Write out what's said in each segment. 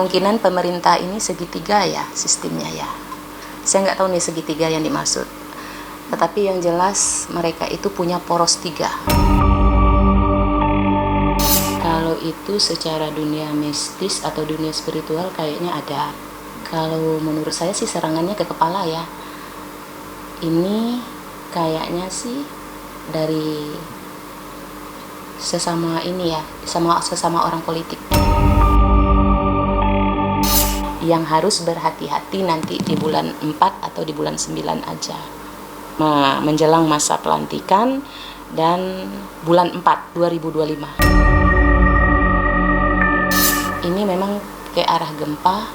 Kemungkinan pemerintah ini segitiga ya sistemnya ya. Saya nggak tahu nih segitiga yang dimaksud. Tetapi yang jelas mereka itu punya poros tiga. Kalau itu secara dunia mistis atau dunia spiritual kayaknya ada. Kalau menurut saya sih serangannya ke kepala ya. Ini kayaknya sih dari sesama ini ya, sesama orang politik. Yang harus berhati-hati nanti di bulan 4 atau di bulan 9 aja. Menjelang masa pelantikan dan bulan 4 2025. Ini memang ke arah gempa.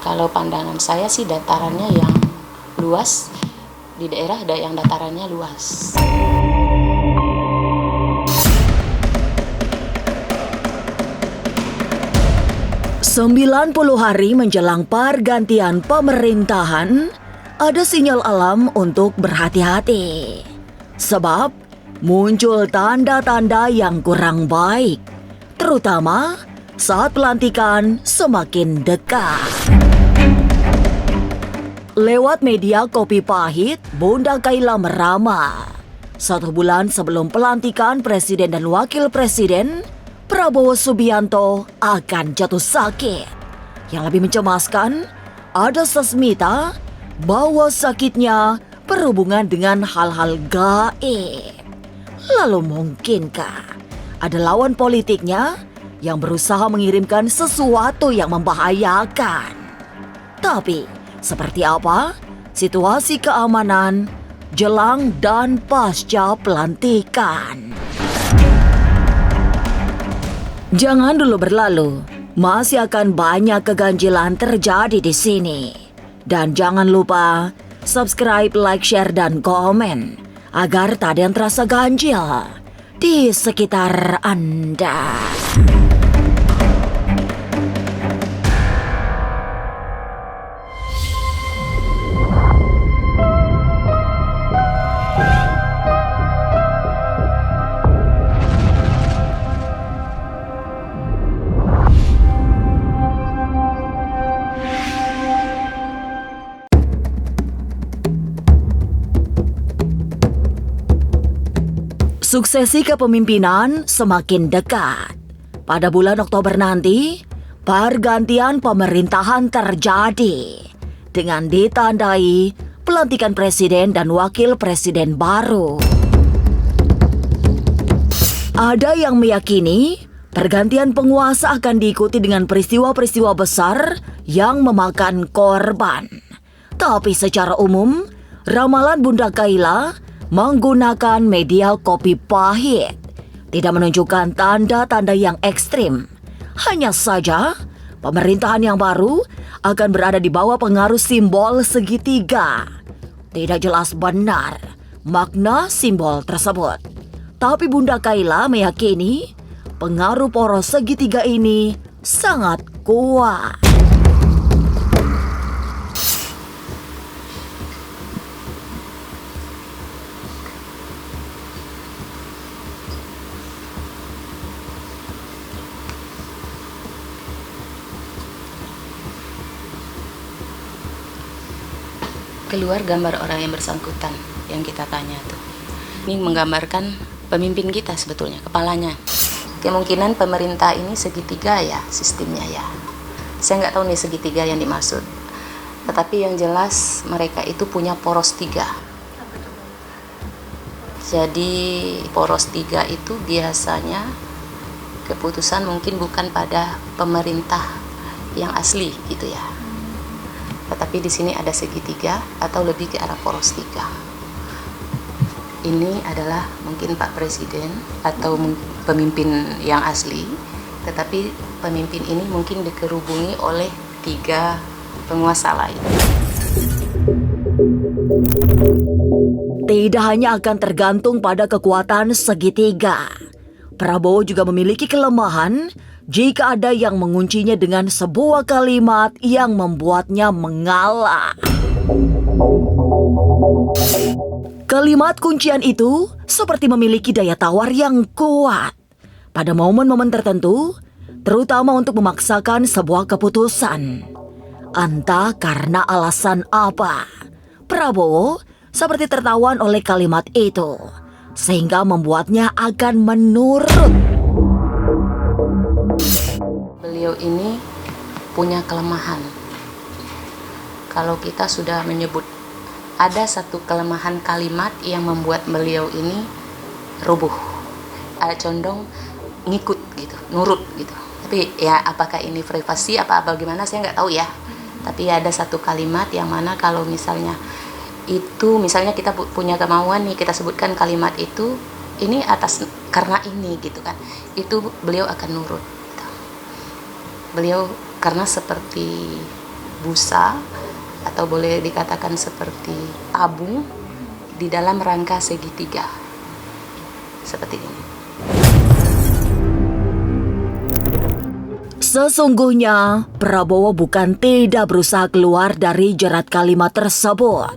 Kalau pandangan saya sih datarannya yang luas, di daerah yang datarannya luas. Sembilan 90 hari menjelang pergantian pemerintahan, ada sinyal alam untuk berhati-hati. Sebab muncul tanda-tanda yang kurang baik, terutama saat pelantikan semakin dekat. Lewat media Kopi Pahit, Bunda Kaila merama. 1 bulan sebelum pelantikan Presiden dan Wakil Presiden, Prabowo Subianto akan jatuh sakit. Yang lebih mencemaskan, ada sesmita bahwa sakitnya berhubungan dengan hal-hal gaib. Lalu mungkinkah ada lawan politiknya yang berusaha mengirimkan sesuatu yang membahayakan? Tapi, seperti apa situasi keamanan jelang dan pasca pelantikan? Jangan dulu berlalu, masih akan banyak keganjilan terjadi di sini. Dan jangan lupa subscribe, like, share, dan komen agar tak ada yang terasa ganjil di sekitar Anda. Suksesi kepemimpinan semakin dekat. Pada bulan Oktober nanti, pergantian pemerintahan terjadi dengan ditandai pelantikan presiden dan wakil presiden baru. Ada yang meyakini pergantian penguasa akan diikuti dengan peristiwa-peristiwa besar yang memakan korban. Tapi secara umum, ramalan Bunda Kaila menggunakan media Kopi Pahit tidak menunjukkan tanda-tanda yang ekstrim. Hanya saja, pemerintahan yang baru akan berada di bawah pengaruh simbol segitiga. Tidak jelas benar makna simbol tersebut. Tapi Bunda Kaila meyakini pengaruh poros segitiga ini sangat kuat. Keluar gambar orang yang bersangkutan yang kita tanya tuh. Ini menggambarkan pemimpin kita sebetulnya, kepalanya. Kemungkinan pemerintah ini segitiga ya sistemnya ya. Saya nggak tahu nih segitiga yang dimaksud. Tetapi yang jelas mereka itu punya poros tiga. Jadi poros tiga itu biasanya keputusan mungkin bukan pada pemerintah yang asli gitu ya. Tetapi di sini ada segitiga atau lebih ke arah poros tiga. Ini adalah mungkin Pak Presiden atau pemimpin yang asli, tetapi pemimpin ini mungkin dikerubungi oleh 3 penguasa lain. Tidak hanya akan tergantung pada kekuatan segitiga, Prabowo juga memiliki kelemahan jika ada yang menguncinya dengan sebuah kalimat yang membuatnya mengalah. Kalimat kuncian itu seperti memiliki daya tawar yang kuat. Pada momen-momen tertentu, terutama untuk memaksakan sebuah keputusan. Entah karena alasan apa, Prabowo seperti tertawan oleh kalimat itu, sehingga membuatnya akan menurut. Beliau ini punya kelemahan. Kalau kita sudah menyebut ada satu kelemahan kalimat yang membuat beliau ini rubuh, ada condong ngikut gitu, nurut gitu. Tapi ya apakah ini privasi apa gimana saya nggak tahu ya. Tapi ada satu kalimat yang mana kalau misalnya kita punya kemauan nih, kita sebutkan kalimat itu, ini atas karena ini gitu kan, itu beliau akan nurut gitu. Beliau karena seperti busa atau boleh dikatakan seperti tabung di dalam rangka segitiga seperti ini. Sesungguhnya, Prabowo bukan tidak berusaha keluar dari jerat kalimat tersebut,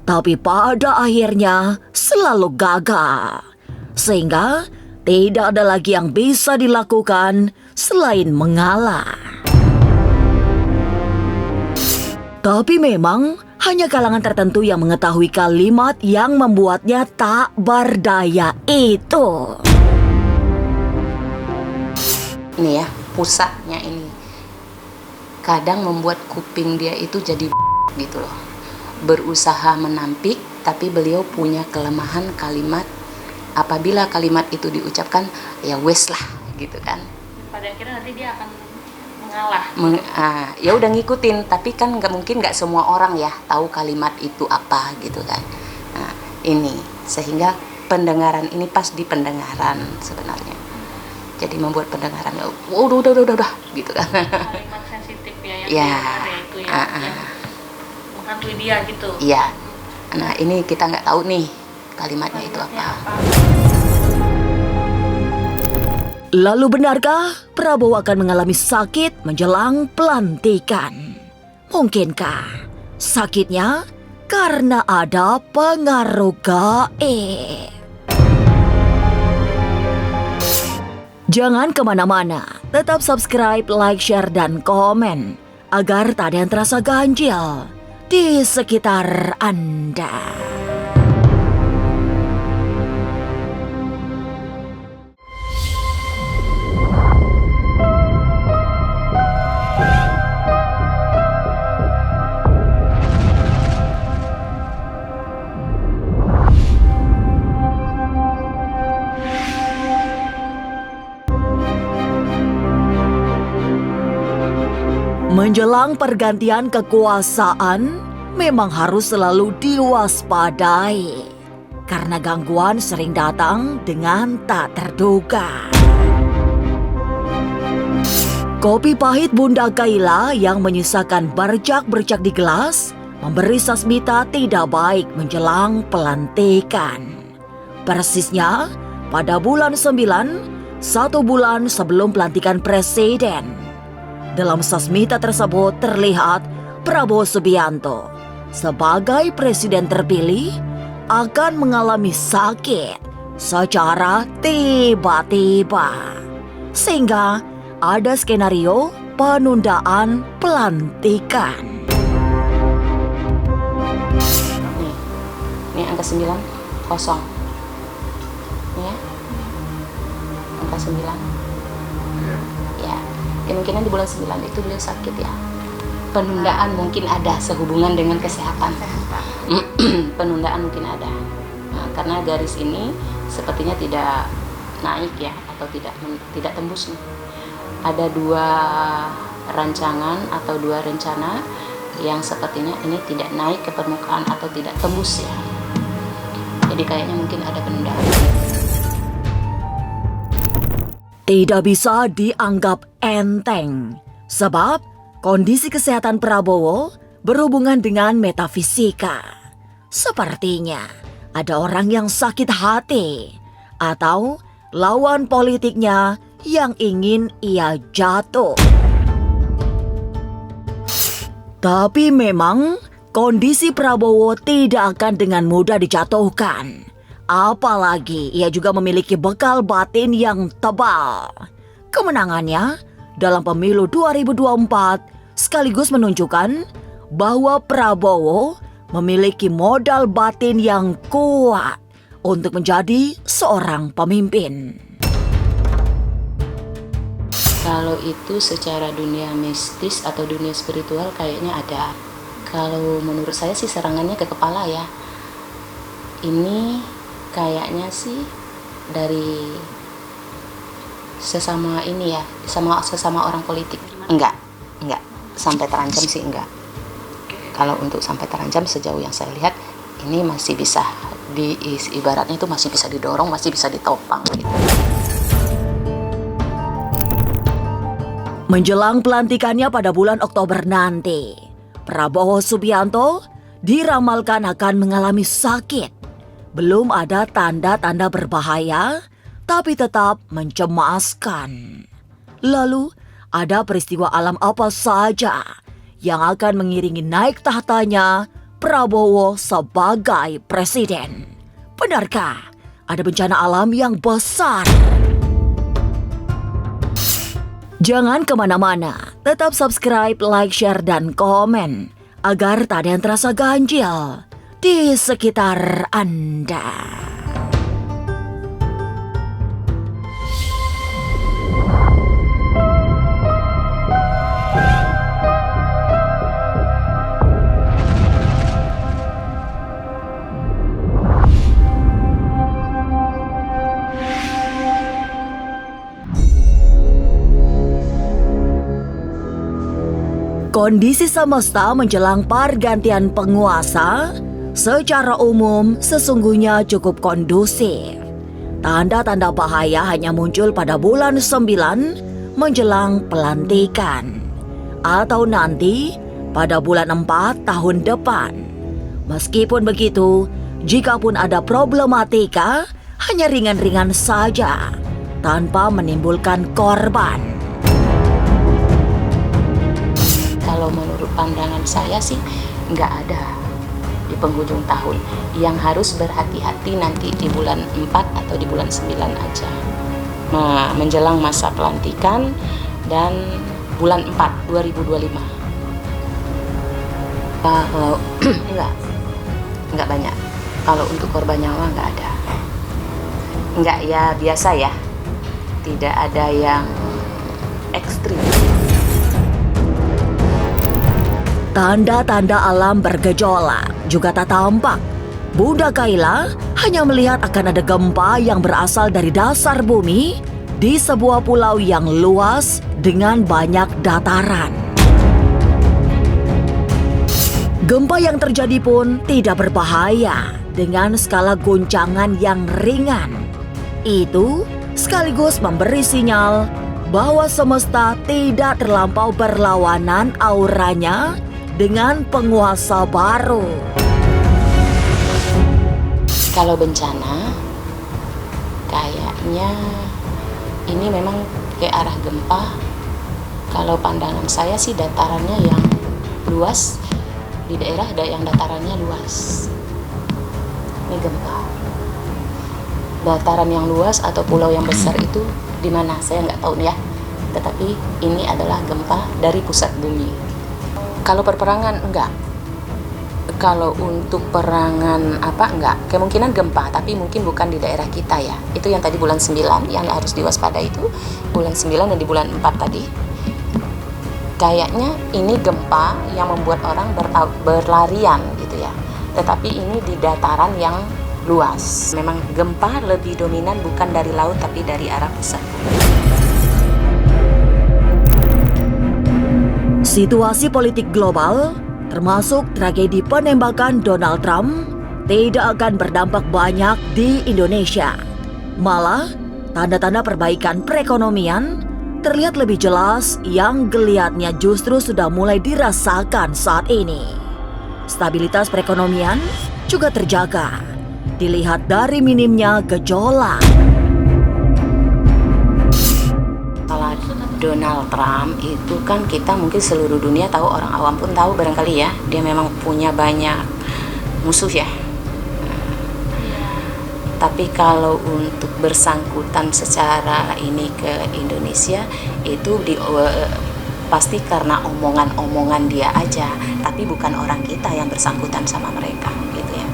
tapi pada akhirnya selalu gagal. Sehingga tidak ada lagi yang bisa dilakukan selain mengalah. Tapi memang hanya kalangan tertentu yang mengetahui kalimat yang membuatnya tak berdaya itu. Ini ya, pusatnya ini kadang membuat kuping dia itu jadi gitu loh. Berusaha menampik, tapi beliau punya kelemahan kalimat. Apabila kalimat itu diucapkan, ya wes lah gitu kan. Pada akhirnya nanti dia akan mengalah. Ya udah ngikutin, tapi kan nggak semua orang ya tahu kalimat itu apa gitu kan. Nah, ini sehingga pendengaran ini pas di pendengaran sebenarnya. Jadi membuat pendengaran udah gitu kan. Kalimat sensitif ya yang itu ya, yang menghantui dia gitu. Iya. Nah ini kita nggak tahu nih kalimatnya itu apa. Lalu benarkah Prabowo akan mengalami sakit menjelang pelantikan? Mungkinkah sakitnya karena ada pengaruh gaib? Jangan kemana-mana, tetap subscribe, like, share, dan komen agar tak ada yang terasa ganjil di sekitar Anda. Menjelang pergantian kekuasaan, memang harus selalu diwaspadai. Karena gangguan sering datang dengan tak terduga. Kopi pahit Bunda Kaila yang menyisakan bercak-bercak di gelas memberi Sasmita tidak baik menjelang pelantikan. Persisnya pada bulan 9, 1 bulan sebelum pelantikan presiden. Dalam Sasmita tersebut terlihat Prabowo Subianto sebagai presiden terpilih akan mengalami sakit secara tiba-tiba. Sehingga ada skenario penundaan pelantikan. Ini angka 9 kosong. Ini ya. Angka 9. Ya. Kemungkinan di bulan 9 itu beliau sakit ya. Penundaan mungkin ada sehubungan dengan kesehatan. Penundaan mungkin ada. Nah, karena garis ini sepertinya tidak naik ya, atau tidak tembus nih. Ada 2 rancangan atau 2 rencana yang sepertinya ini tidak naik ke permukaan atau tidak tembus ya. Jadi kayaknya mungkin ada penundaan. Tidak bisa dianggap enteng, sebab kondisi kesehatan Prabowo berhubungan dengan metafisika. Sepertinya ada orang yang sakit hati atau lawan politiknya yang ingin ia jatuh. Tapi memang kondisi Prabowo tidak akan dengan mudah dijatuhkan. Apalagi ia juga memiliki bekal batin yang tebal. Kemenangannya dalam pemilu 2024 sekaligus menunjukkan bahwa Prabowo memiliki modal batin yang kuat untuk menjadi seorang pemimpin. Kalau itu secara dunia mistis atau dunia spiritual kayaknya ada. Kalau menurut saya sih serangannya ke kepala ya. Ini kayaknya sih dari sesama ini ya, sesama orang politik. Enggak sampai terancam sih enggak. Kalau untuk sampai terancam sejauh yang saya lihat ini masih bisa ibaratnya itu masih bisa didorong, masih bisa ditopang gitu. Menjelang pelantikannya pada bulan Oktober nanti, Prabowo Subianto diramalkan akan mengalami sakit. Belum ada tanda-tanda berbahaya, tapi tetap mencemaskan. Lalu, ada peristiwa alam apa saja yang akan mengiringi naik tahtanya Prabowo sebagai presiden? Benarkah ada bencana alam yang besar? Jangan kemana-mana, tetap subscribe, like, share, dan komen agar tak ada yang terasa ganjil di sekitar Anda. Kondisi semesta menjelang pergantian penguasa secara umum sesungguhnya cukup kondusif. Tanda-tanda bahaya hanya muncul pada bulan 9 menjelang pelantikan atau nanti pada bulan 4 tahun depan. Meskipun begitu, jikapun ada problematika, hanya ringan-ringan saja tanpa menimbulkan korban. Kalau menurut pandangan saya sih nggak ada di penghujung tahun. Yang harus berhati-hati nanti di bulan 4 atau di bulan 9 aja. Menjelang masa pelantikan dan bulan 4 2025. Kalau nggak banyak. Kalau untuk korban nyawa nggak ada. Nggak ya biasa ya. Tidak ada yang ekstrim. Tanda-tanda alam bergejolak juga tak tampak. Bunda Kaila hanya melihat akan ada gempa yang berasal dari dasar bumi di sebuah pulau yang luas dengan banyak dataran. Gempa yang terjadi pun tidak berbahaya dengan skala guncangan yang ringan. Itu sekaligus memberi sinyal bahwa semesta tidak terlampau berlawanan auranya dengan penguasa baru. Kalau bencana, kayaknya ini memang ke arah gempa. Kalau pandangan saya sih datarannya yang luas, di daerah ada yang datarannya luas. Ini gempa. Dataran yang luas atau pulau yang besar itu di mana? Saya nggak tahu ya. Tetapi ini adalah gempa dari pusat bumi. Kalau perperangan enggak. Kalau untuk perangan enggak. Kemungkinan gempa, tapi mungkin bukan di daerah kita ya. Itu yang tadi bulan 9 yang harus diwaspadai itu. Bulan 9 dan di bulan 4 tadi. Kayaknya ini gempa yang membuat orang berlarian gitu ya. Tetapi ini di dataran yang luas. Memang gempa lebih dominan bukan dari laut tapi dari arah pusat bumi. Situasi politik global, termasuk tragedi penembakan Donald Trump, tidak akan berdampak banyak di Indonesia. Malah, tanda-tanda perbaikan perekonomian terlihat lebih jelas yang geliatnya justru sudah mulai dirasakan saat ini. Stabilitas perekonomian juga terjaga, dilihat dari minimnya gejolak. Donald Trump itu kan kita mungkin seluruh dunia tahu, orang awam pun tahu barangkali ya, dia memang punya banyak musuh ya. Tapi kalau untuk bersangkutan secara ini ke Indonesia itu pasti karena omongan-omongan dia aja, tapi bukan orang kita yang bersangkutan sama mereka gitu ya.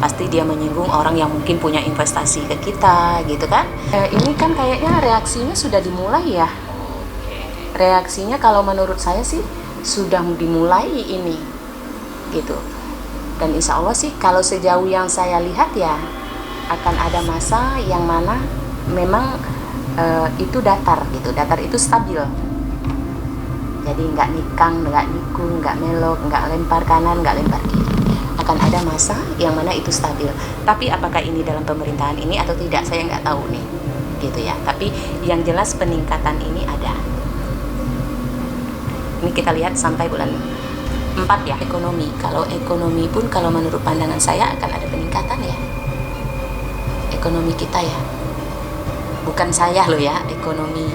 Pasti dia menyinggung orang yang mungkin punya investasi ke kita gitu kan. Ini kan kayaknya reaksinya sudah dimulai ya. Reaksinya kalau menurut saya sih sudah dimulai ini gitu. Dan insya Allah sih kalau sejauh yang saya lihat ya akan ada masa yang mana memang itu datar gitu. Datar itu stabil. Jadi nggak nikang, nggak nikung, nggak melok, nggak lempar kanan, nggak lempar kiri. Akan ada masa yang mana itu stabil. Tapi apakah ini dalam pemerintahan ini atau tidak, saya nggak tahu nih, gitu ya. Tapi yang jelas peningkatan ini ada. Ini kita lihat sampai bulan 4 ya, ekonomi. Kalau ekonomi pun kalau menurut pandangan saya akan ada peningkatan ya. Ekonomi kita ya. Bukan saya loh ya, ekonomi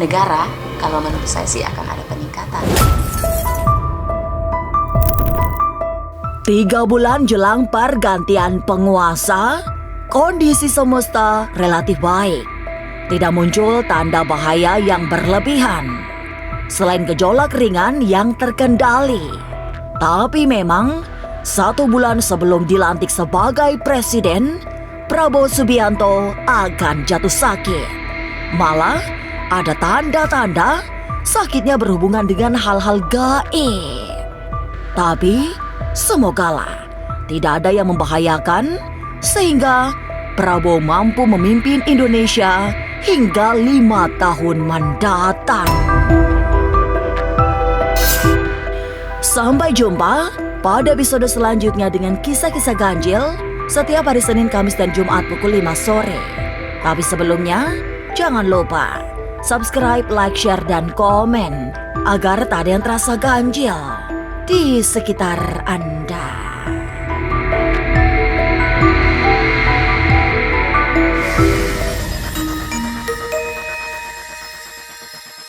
negara. Kalau menurut saya sih akan ada peningkatan. 3 bulan jelang pergantian penguasa, kondisi semesta relatif baik. Tidak muncul tanda bahaya yang berlebihan. Selain gejolak ringan yang terkendali. Tapi memang 1 bulan sebelum dilantik sebagai presiden, Prabowo Subianto akan jatuh sakit. Malah ada tanda-tanda sakitnya berhubungan dengan hal-hal gaib. Tapi semogalah tidak ada yang membahayakan sehingga Prabowo mampu memimpin Indonesia hingga 5 tahun mendatang. Sampai jumpa pada episode selanjutnya dengan kisah-kisah ganjil setiap hari Senin, Kamis, dan Jumat pukul 5 sore. Tapi sebelumnya, jangan lupa subscribe, like, share, dan komen agar tak ada yang terasa ganjil di sekitar Anda.